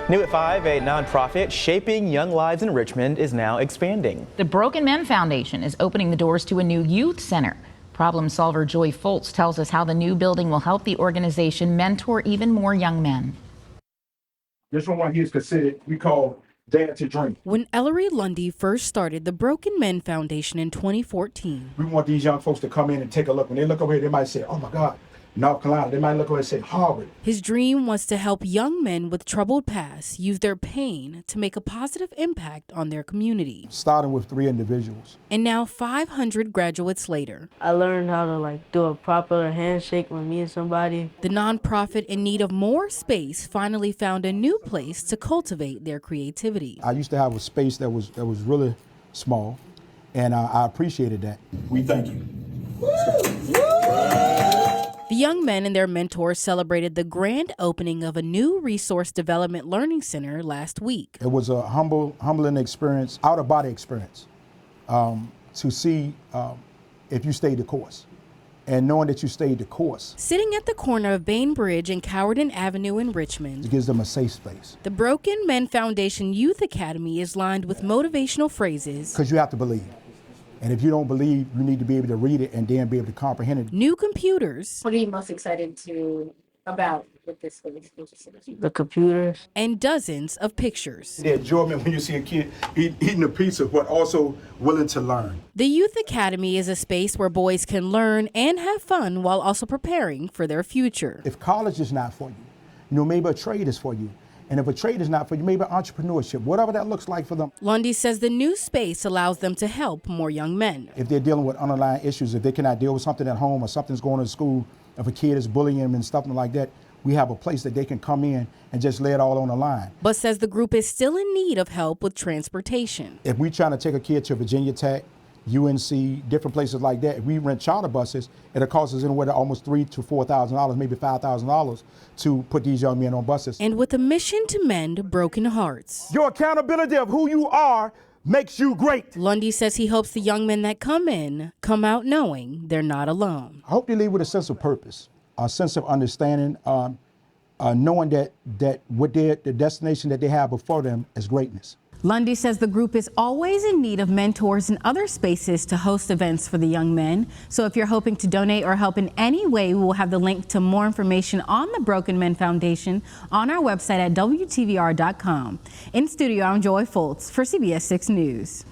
New at 5, a nonprofit shaping young lives in Richmond is now expanding. The Broken Men Foundation is opening the doors to a new youth center. Problem solver Joy Foltz tells us how the new building will help the organization mentor even more young men. This one right here is considered, we call Dare to Dream. When Ellery Lundy first started the Broken Men Foundation in 2014, we want these young folks to come in and take a look. When they look over here, they might say, oh my God, North Carolina. They might look over and say, Harvard. His dream was to help young men with troubled pasts use their pain to make a positive impact on their community. Starting with 3 individuals. And now 500 graduates later, I learned how to do a proper handshake with me and somebody. The nonprofit, in need of more space, finally found a new place to cultivate their creativity. I used to have a space that was really small, and I appreciated that. We thank you. The young men and their mentors celebrated the grand opening of a new resource development learning center last week. It was a humbling experience, out-of-body experience, to see if you stayed the course. And knowing that you stayed the course. Sitting at the corner of Bainbridge and Cowardin Avenue in Richmond, it gives them a safe space. The Broken Men Foundation Youth Academy is lined with motivational phrases. Because you have to believe. And if you don't believe, you need to be able to read it and then be able to comprehend it. New computers. What are you most excited about with this space? The computers. And dozens of pictures. The enjoyment when you see a kid eating a pizza, but also willing to learn. The Youth Academy is a space where boys can learn and have fun while also preparing for their future. If college is not for you, maybe a trade is for you. And if a trade is not for you, maybe entrepreneurship, whatever that looks like for them. Lundy says the new space allows them to help more young men. If they're dealing with underlying issues, if they cannot deal with something at home or something's going on in school, if a kid is bullying them and stuff like that, we have a place that they can come in and just lay it all on the line. But says the group is still in need of help with transportation. If we're trying to take a kid to Virginia Tech, UNC, different places like that, if we rent charter buses, it'll cost us anywhere to almost $3,000 to $4,000, maybe $5,000 to put these young men on buses. And with a mission to mend broken hearts. Your accountability of who you are makes you great. Lundy says he hopes the young men that come in come out knowing they're not alone. I hope they leave with a sense of purpose, a sense of understanding, knowing that the destination that they have before them is greatness. Lundy says the group is always in need of mentors and other spaces to host events for the young men. So if you're hoping to donate or help in any way, we will have the link to more information on the Broken Men Foundation on our website at WTVR.com. In studio, I'm Joy Foltz for CBS 6 News.